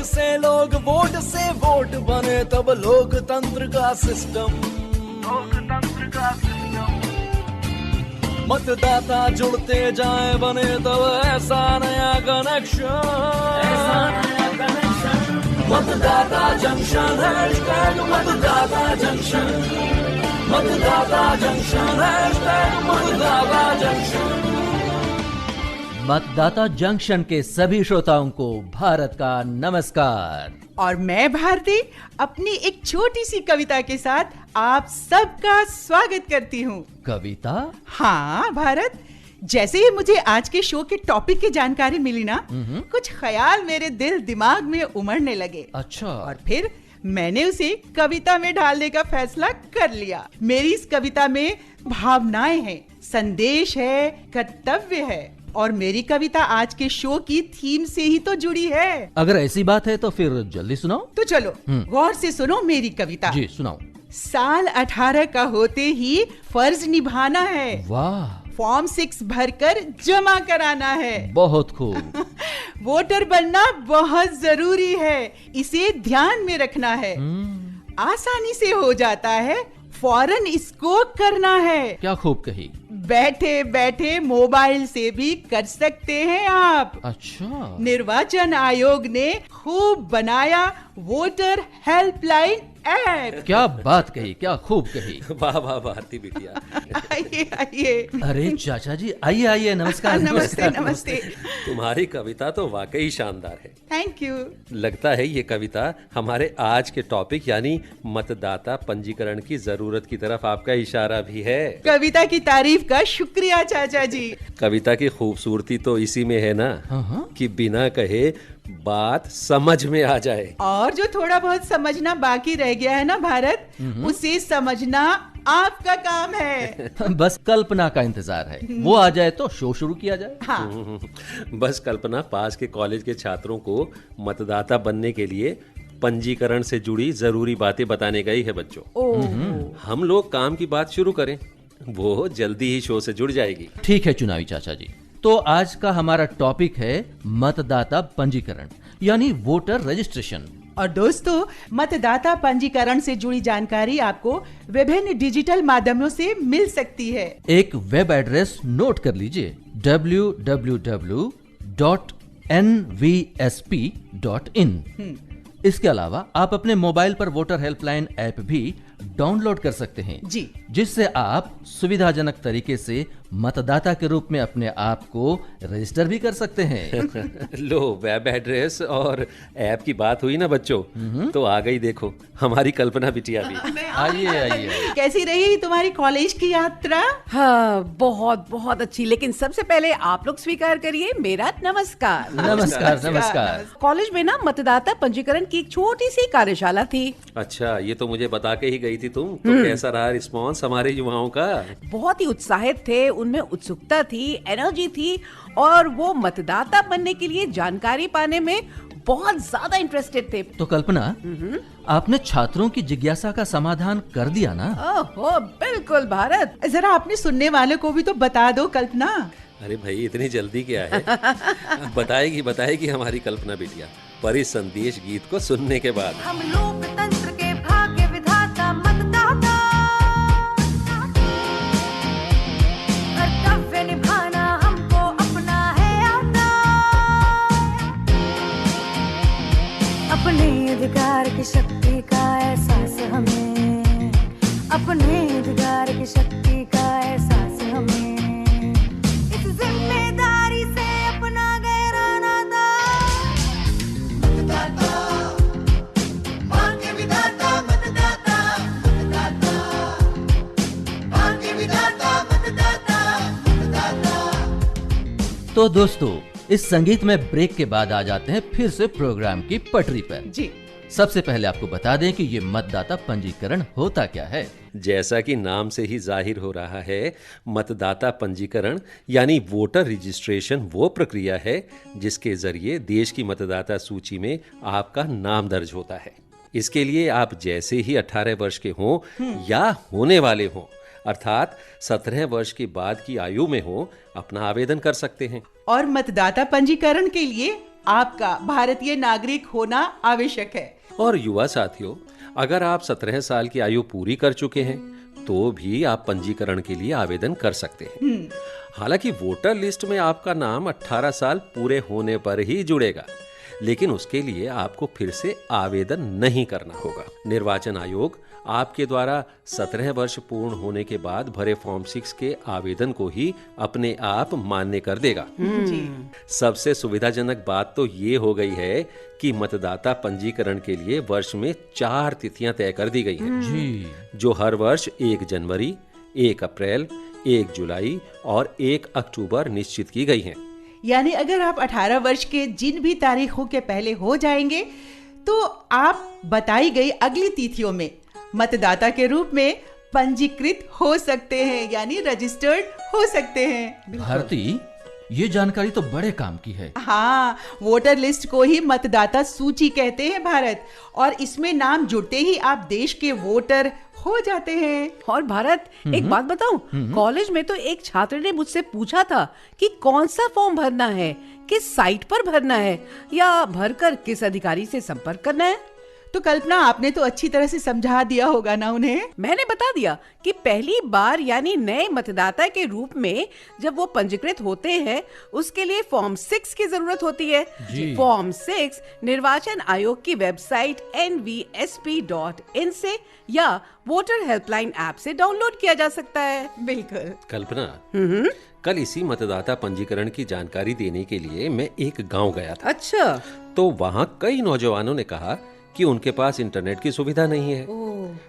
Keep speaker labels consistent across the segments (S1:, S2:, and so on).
S1: से लोग वोट से वोट बने, तब लोकतंत्र का सिस्टम, मतदाता जुड़ते जाए बने तब ऐसा नया कनेक्शन, मतदाता जंक्शन, हैशटैग मतदाता जंक्शन, मतदाता जंक्शन, हैशटैग मतदाता जंक्शन।
S2: मतदाता जंक्शन के सभी श्रोताओं को भारत का नमस्कार।
S3: और मैं भारती अपनी एक छोटी सी कविता के साथ आप सबका स्वागत करती हूँ।
S2: कविता?
S3: हाँ भारत, जैसे ही मुझे आज के शो के टॉपिक की जानकारी मिली ना, कुछ ख्याल मेरे दिल दिमाग में उमड़ने लगे।
S2: अच्छा।
S3: और फिर मैंने उसे कविता में ढालने का फैसला कर लिया। मेरी इस कविता में भावनाएं हैं, संदेश है, कर्तव्य है, और मेरी कविता आज के शो की थीम से ही तो जुड़ी है।
S2: अगर ऐसी बात है तो फिर जल्दी सुनाओ।
S3: तो चलो गौर से सुनो मेरी कविता।
S2: जी सुनाओ।
S3: साल 18 का होते ही फर्ज निभाना है।
S2: वाह।
S3: फॉर्म 6 भरकर जमा कराना है।
S2: बहुत खूब।
S3: वोटर बनना बहुत जरूरी है, इसे ध्यान में रखना है। आसानी से हो जाता है, फौरन इसको करना है।
S2: क्या खूब कही।
S3: बैठे बैठे मोबाइल से भी कर सकते हैं आप।
S2: अच्छा।
S3: निर्वाचन आयोग ने खूब बनाया वोटर हेल्पलाइन ऐप।
S2: क्या बात कही, क्या खूब कही।
S4: वाह वाह भारती बिटिया।
S3: आइए आइए।
S2: अरे चाचा जी, आइए आइए। नमस्कार।
S3: नमस्ते नमस्ते।
S4: तुम्हारी कविता तो वाकई शानदार है।
S3: Thank you.
S4: लगता है ये कविता हमारे आज के टॉपिक यानी मतदाता पंजीकरण की जरूरत की तरफ आपका इशारा भी है।
S3: कविता की तारीफ का शुक्रिया चाचा जी।
S4: कविता की खूबसूरती तो इसी में है ना, कि बिना कहे बात समझ में आ जाए।
S3: और जो थोड़ा बहुत समझना बाकी रह गया है ना भारत, उसे समझना आपका काम है।
S2: बस कल्पना का इंतजार है, वो आ जाए तो शो शुरू किया जाए।
S3: हाँ।
S4: बस कल्पना पास के कॉलेज के छात्रों को मतदाता बनने के लिए पंजीकरण से जुड़ी जरूरी बातें बताने गई है बच्चों। हम लोग काम की बात शुरू करें, वो जल्दी ही शो से जुड़ जाएगी।
S2: ठीक है चुनावी चाचा जी। तो आज का हमारा टॉपिक है मतदाता पंजीकरण यानी वोटर रजिस्ट्रेशन।
S3: और दोस्तों, मतदाता पंजीकरण से जुड़ी जानकारी आपको विभिन्न डिजिटल माध्यमों से मिल सकती है।
S2: एक वेब एड्रेस नोट कर लीजिए, www.nvsp.in। इसके अलावा आप अपने मोबाइल पर वोटर हेल्पलाइन ऐप भी डाउनलोड कर सकते हैं
S3: जी,
S2: जिससे आप सुविधाजनक तरीके से मतदाता के रूप में अपने आप को रजिस्टर भी कर सकते हैं।
S4: लो, वेब एड्रेस और ऐप की बात हुई ना बच्चों, तो आ गई देखो हमारी कल्पना बिटिया भी।
S2: आइए आइए।
S3: कैसी रही तुम्हारी कॉलेज की यात्रा?
S5: हाँ, बहुत बहुत अच्छी। लेकिन सबसे पहले आप लोग स्वीकार करिए मेरा नमस्कार।
S2: नमस्कार नमस्कार।
S5: कॉलेज में ना मतदाता पंजीकरण की एक छोटी सी कार्यशाला थी।
S4: अच्छा, ये तो मुझे बता के ही गई थी तुम। तो कैसा रहा रिस्पॉन्स हमारे युवाओं का?
S5: बहुत ही उत्साहित थे, उनमें उत्सुकता थी, एनर्जी थी, और वो मतदाता बनने के लिए जानकारी पाने में बहुत ज्यादा इंटरेस्टेड थे।
S2: तो कल्पना, आपने छात्रों की जिज्ञासा का समाधान कर दिया ना?
S5: ओहो, बिल्कुल भारत।
S3: जरा अपने सुनने वाले को भी तो बता दो कल्पना।
S4: अरे भाई, इतनी जल्दी क्या है? बताएगी हमारी कल्पना बिटिया, पर इस संदेश गीत को सुनने के बाद।
S6: हम लोकतंत्र के भाग्य विधाता मतदाता, कर्तव्य निभाना हमको अपना है आता, अपने अधिकार की शक्ति का एहसास हमें, अपने अधिकार की शक्ति का एहसास हमें, इस जिम्मेदारी से अपना गहरा नाता, मतदाता भाग्य विधाता, मतदाता मतदाता भाग्य विधाता, मतदाता मतदाता।
S2: तो दोस्तों, इस संगीतमय ब्रेक के बाद आ जाते हैं फिर से प्रोग्राम की पटरी पर।
S3: जी,
S2: सबसे पहले आपको बता दें कि ये मतदाता पंजीकरण होता क्या है।
S4: जैसा कि नाम से ही जाहिर हो रहा है, मतदाता पंजीकरण यानी वोटर रजिस्ट्रेशन वो प्रक्रिया है जिसके जरिए देश की मतदाता सूची में आपका नाम दर्ज होता है। इसके लिए आप जैसे ही 18 वर्ष के हों या होने वाले हों, अर्थात 17 वर्ष के बाद की आयु में हो, अपना आवेदन कर सकते हैं।
S3: और मतदाता पंजीकरण के लिए आपका भारतीय नागरिक होना आवश्यक है।
S4: और युवा साथियों, अगर आप 17 साल की आयु पूरी कर चुके हैं तो भी आप पंजीकरण के लिए आवेदन कर सकते हैं। हालांकि वोटर लिस्ट में आपका नाम 18 साल पूरे होने पर ही जुड़ेगा, लेकिन उसके लिए आपको फिर से आवेदन नहीं करना होगा। निर्वाचन आयोग आपके द्वारा 17 वर्ष पूर्ण होने के बाद भरे फॉर्म 6 के आवेदन को ही अपने आप मान्य कर देगा। सबसे सुविधाजनक बात तो ये हो गई है कि मतदाता पंजीकरण के लिए वर्ष में 4 तिथियां तय कर दी गई हैं,
S2: जी
S4: जो हर वर्ष 1 जनवरी, 1 अप्रैल, 1 जुलाई और 1 अक्टूबर निश्चित की गई हैं।
S3: यानी अगर आप 18 वर्ष के जिन भी तारीखों के पहले हो जाएंगे तो आप बताई गई अगली तिथियों में मतदाता के रूप में पंजीकृत हो सकते हैं, यानी रजिस्टर्ड हो सकते हैं।
S2: भारती, ये जानकारी तो बड़े काम की है।
S3: हाँ, वोटर लिस्ट को ही मतदाता सूची कहते हैं भारत, और इसमें नाम जुड़ते ही आप देश के वोटर हो जाते हैं।
S5: और भारत, एक बात बताऊं, कॉलेज में तो एक छात्र ने मुझसे पूछा था कि कौन सा फॉर्म भरना है, किस साइट पर भरना है या भरकर किस अधिकारी से संपर्क करना है।
S3: तो कल्पना, आपने तो अच्छी तरह से समझा दिया होगा ना उन्हें।
S5: मैंने बता दिया कि पहली बार यानी नए मतदाता के रूप में जब वो पंजीकृत होते हैं उसके लिए फॉर्म 6 की जरूरत होती है। फॉर्म 6 निर्वाचन आयोग की वेबसाइट nvsp.in से या वोटर हेल्पलाइन ऐप से डाउनलोड किया जा सकता है।
S3: बिल्कुल।
S4: कल्पना, कल इसी मतदाता पंजीकरण की जानकारी देने के लिए मैं एक गांव गया था।
S5: अच्छा।
S4: तो वहां कई नौजवानों ने कहा कि उनके पास इंटरनेट की सुविधा नहीं है।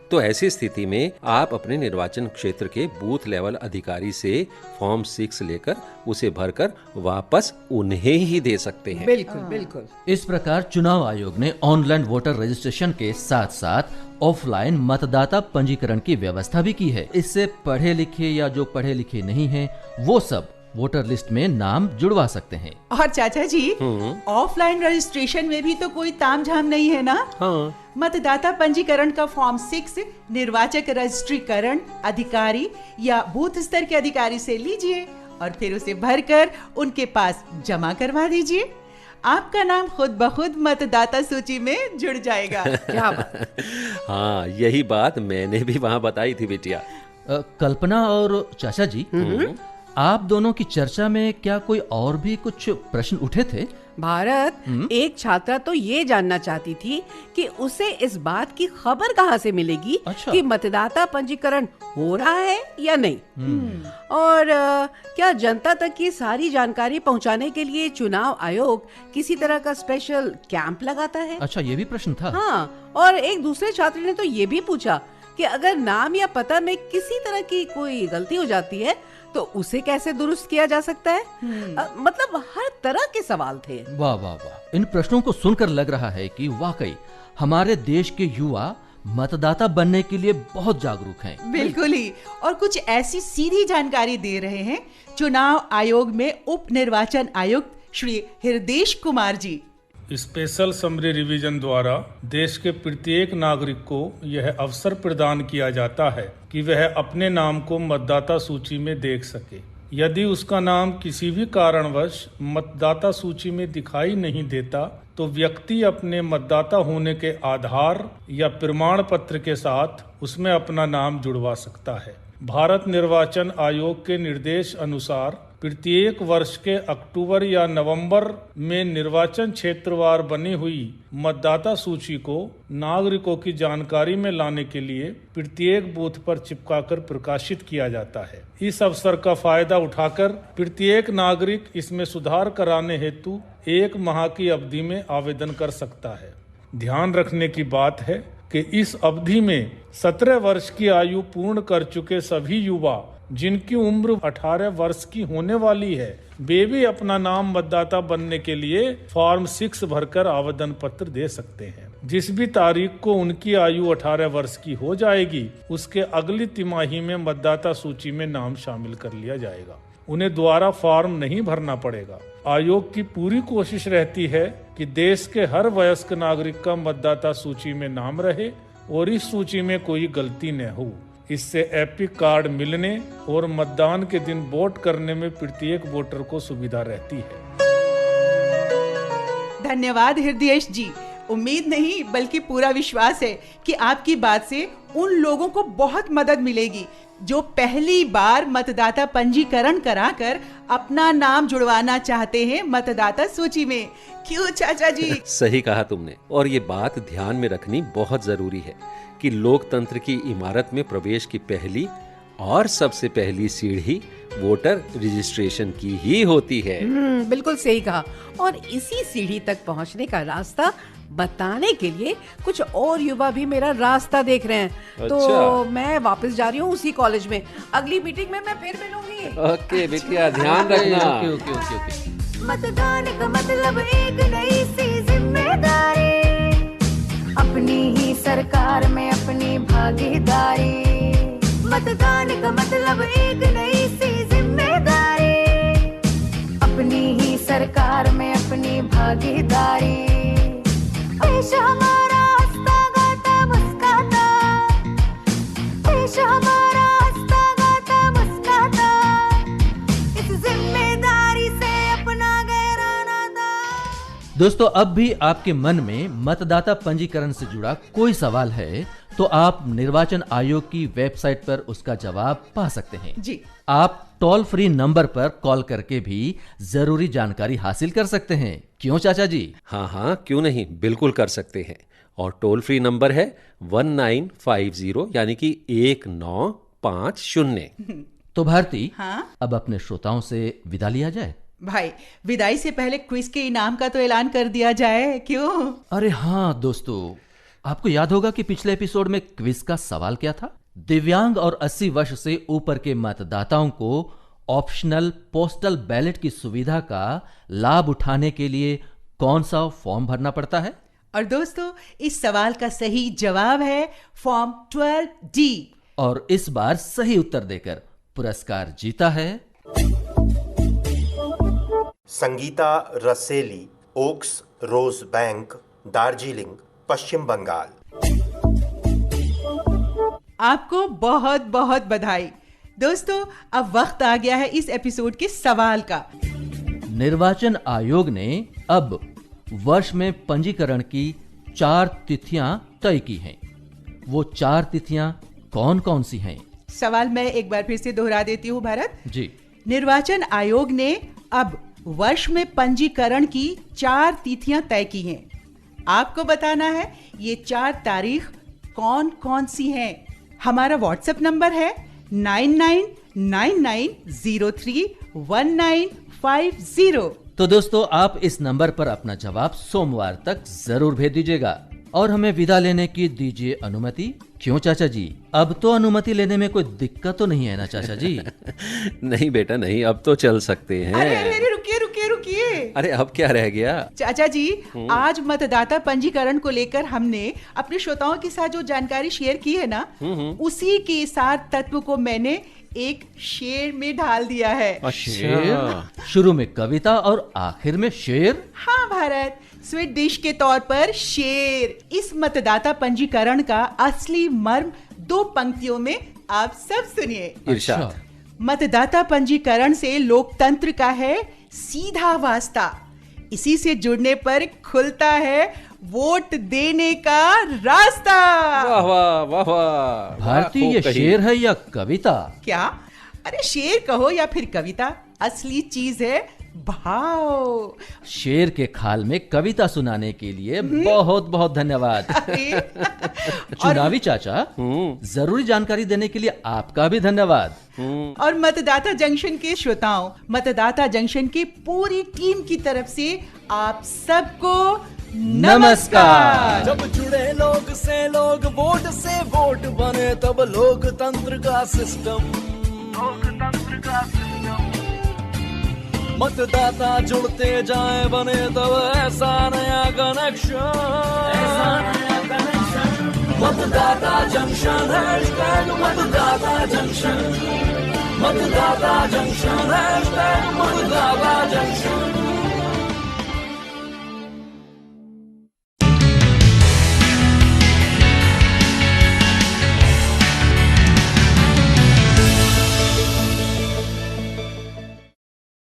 S4: तो ऐसी स्थिति में आप अपने निर्वाचन क्षेत्र के बूथ लेवल अधिकारी से फॉर्म 6 लेकर उसे भरकर वापस उन्हें ही दे सकते हैं।
S5: बिल्कुल बिल्कुल।
S2: इस प्रकार चुनाव आयोग ने ऑनलाइन वोटर रजिस्ट्रेशन के साथ साथ ऑफलाइन मतदाता पंजीकरण की व्यवस्था भी की है। इससे पढ़े लिखे या जो पढ़े लिखे नहीं हैं, वो सब वोटर लिस्ट में नाम जुड़वा सकते हैं।
S3: और चाचा जी, ऑफलाइन रजिस्ट्रेशन में भी तो कोई तामझाम नहीं है ना।
S4: हाँ।
S3: मतदाता पंजीकरण का फॉर्म 6 निर्वाचक रजिस्ट्रीकरण अधिकारी या बूथ स्तर के अधिकारी से लीजिए और फिर उसे भरकर उनके पास जमा करवा दीजिए। आपका नाम खुद ब खुद मतदाता सूची में जुड़ जाएगा।
S5: क्या बात।
S4: हाँ, यही बात मैंने भी वहाँ बताई थी बिटिया।
S2: कल्पना और चाचा जी, आप दोनों की चर्चा में क्या कोई और भी कुछ प्रश्न उठे थे?
S5: भारत, एक छात्रा तो ये जानना चाहती थी कि उसे इस बात की खबर कहाँ से मिलेगी कि मतदाता पंजीकरण हो रहा है या नहीं। और क्या जनता तक ये सारी जानकारी पहुँचाने के लिए चुनाव आयोग किसी तरह का स्पेशल कैंप लगाता है?
S2: अच्छा, ये भी प्रश्न था।
S5: हाँ, और एक दूसरे छात्र ने तो ये भी पूछा कि अगर नाम या पता में किसी तरह की कोई गलती हो जाती है तो उसे कैसे दुरुस्त किया जा सकता है। मतलब हर तरह के सवाल थे।
S2: वाह वाह वाह, इन प्रश्नों को सुनकर लग रहा है कि वाकई हमारे देश के युवा मतदाता बनने के लिए बहुत जागरूक हैं।
S3: बिल्कुल ही, और कुछ ऐसी सीधी जानकारी दे रहे हैं चुनाव आयोग में उप निर्वाचन आयुक्त Shri Hridesh Kumar ji.
S7: Special summary revision द्वारा देश के प्रत्येक नागरिक को यह अवसर प्रदान किया जाता है कि वह अपने नाम को मतदाता सूची में देख सके। यदि उसका नाम किसी भी कारणवश मतदाता सूची में दिखाई नहीं देता तो व्यक्ति अपने मतदाता होने के आधार या प्रमाण पत्र के साथ उसमें अपना नाम जुड़वा सकता है। भारत निर्वाचन आयोग के निर्देश अनुसार प्रत्येक वर्ष के अक्टूबर या नवंबर में निर्वाचन क्षेत्रवार बनी हुई मतदाता सूची को नागरिकों की जानकारी में लाने के लिए प्रत्येक बूथ पर चिपकाकर प्रकाशित किया जाता है। इस अवसर का फायदा उठाकर प्रत्येक नागरिक इसमें सुधार कराने हेतु 1 माह की अवधि में आवेदन कर सकता है। ध्यान रखने की बात है कि इस अवधि में 17 वर्ष की आयु पूर्ण कर चुके सभी युवा जिनकी उम्र 18 वर्ष की होने वाली है, वे भी अपना नाम मतदाता बनने के लिए फॉर्म 6 भरकर आवेदन पत्र दे सकते हैं। जिस भी तारीख को उनकी आयु 18 वर्ष की हो जाएगी, उसके अगली तिमाही में मतदाता सूची में नाम शामिल कर लिया जाएगा। उन्हें दोबारा फॉर्म नहीं भरना पड़ेगा। आयोग की पूरी कोशिश रहती है कि देश के हर वयस्क नागरिक का मतदाता सूची में नाम रहे और इस सूची में कोई गलती न हो। इससे एपिक कार्ड मिलने और मतदान के दिन वोट करने में प्रत्येक वोटर को सुविधा रहती है।
S3: धन्यवाद हृदयेश जी। उम्मीद नहीं बल्कि पूरा विश्वास है कि आपकी बात से उन लोगों को बहुत मदद मिलेगी जो पहली बार मतदाता पंजीकरण कराकर अपना नाम जुड़वाना चाहते हैं मतदाता सूची में। क्यों चाचा जी?
S4: सही कहा तुमने, और ये बात ध्यान में रखनी बहुत जरूरी है कि लोकतंत्र की इमारत में प्रवेश की पहली और सबसे पहली सीढ़ी वोटर रजिस्ट्रेशन की ही होती है।
S5: बिल्कुल सही कहा। और इसी सीढ़ी तक पहुंचने का रास्ता बताने के लिए कुछ और युवा भी मेरा रास्ता देख रहे हैं। तो मैं वापस जा रही हूँ उसी कॉलेज में। अगली मीटिंग में मैं फिर मिलूंगी।
S4: ओके बिटिया, ध्यान रखना।
S2: ओके।
S6: मतदान का मतलब एक नई सी जिम्मेदारी, अपनी ही सरकार में अपनी भागीदारी। मतदान का मतलब एक नई सी जिम्मेदारी, अपनी ही सरकार में अपनी भागीदारी। देश हमारा हंसता गाता मुस्काता, देश हमारा हंसता गाता मुस्काता, इस जिम्मेदारी से अपना गहरा नाता।
S2: दोस्तों, अब भी आपके मन में मतदाता पंजीकरण से जुड़ा कोई सवाल है तो आप निर्वाचन आयोग की वेबसाइट पर उसका जवाब पा सकते हैं
S3: जी।
S2: आप टोल फ्री नंबर पर कॉल करके भी जरूरी जानकारी हासिल कर सकते हैं। क्यों चाचा जी?
S4: हाँ, क्यों नहीं, बिल्कुल कर सकते हैं। और टोल फ्री नंबर है 1950, यानी कि 1950।
S2: तो भारती,
S3: हाँ?
S2: अब अपने श्रोताओं से विदा लिया जाए।
S3: भाई, विदाई से पहले क्विज के इनाम का तो ऐलान कर दिया जाए। क्यों?
S2: अरे हाँ दोस्तों, आपको याद होगा कि पिछले एपिसोड में क्विज का सवाल क्या था? दिव्यांग और 80 वर्ष से ऊपर के मतदाताओं को ऑप्शनल पोस्टल बैलेट की सुविधा का लाभ उठाने के लिए कौन सा फॉर्म भरना पड़ता है?
S3: और दोस्तों, इस सवाल का सही जवाब है फॉर्म 12D।
S2: और इस बार सही उत्तर देकर पुरस्कार जीता है
S8: संगीता रसेली, ओक्स रोज बैंक, दार्जिलिंग, पश्चिम बंगाल।
S3: आपको बहुत बहुत बधाई। दोस्तों, अब वक्त आ गया है इस एपिसोड के सवाल का।
S2: निर्वाचन आयोग ने अब वर्ष में पंजीकरण की 4 तिथियां तय की हैं। वो 4 तिथियां कौन कौन सी हैं?
S3: सवाल मैं एक बार फिर से दोहरा देती हूँ भारत
S2: जी।
S3: निर्वाचन आयोग ने अब वर्ष में पंजीकरण की 4 तिथियां तय की हैं। आपको बताना है ये 4 तारीख कौन कौन सी हैं। हमारा व्हाट्सएप नंबर है 9999031950।
S2: तो दोस्तों, आप इस नंबर पर अपना जवाब सोमवार तक जरूर भेज दीजिएगा। और हमें विदा लेने की दीजिए अनुमति। क्यों चाचा जी? अब तो अनुमति लेने में कोई दिक्कत तो नहीं है ना चाचा जी?
S4: नहीं बेटा नहीं, अब तो चल सकते हैं।
S3: अरे रुकिए रुकिए रुकिए।
S4: अरे अब क्या रह गया?
S3: चाचा जी, आज मतदाता पंजीकरण को लेकर हमने अपने श्रोताओं के साथ जो जानकारी शेयर की है ना, उसी के साथ तत्व को मैंने एक शेर में ढाल दिया है।
S2: शेर? शुरू में कविता और आखिर में शेर?
S3: हाँ भारत, स्वीट डिश के तौर पर शेर। इस मतदाता पंजीकरण का असली मर्म 2 पंक्तियों में आप सब सुनिए।
S4: इरशाद।
S3: मतदाता पंजीकरण से लोकतंत्र का है सीधा वास्ता। इसी से जुड़ने पर खुलता है वोट देने का रास्ता।
S4: वाह वाह वाह वाह।
S2: भारती, ये शेर है या कविता?
S3: क्या? अरे शेर कहो या फिर कविता, असली चीज है भाव।
S2: शेर के खाल में कविता सुनाने के लिए बहुत बहुत धन्यवाद। चुनावी चाचा, जरूरी जानकारी देने के लिए आपका भी धन्यवाद।
S3: और मतदाता जंक्शन के श्रोताओं, मतदाता जंक्शन की पूरी टीम की तरफ से आप सबको नमस्कार।
S1: जब जुड़े लोग से लोग, वोट से वोट बने, तब लोकतंत्र का सिस्टम मतदाता जुड़ते जाए बने, तब ऐसा नया कनेक्शन। मतदाता जंक्शन, हैशटैग मतदाता जंक्शन, मतदाता जंक्शन, हैशटैग मतदाता जंक्शन।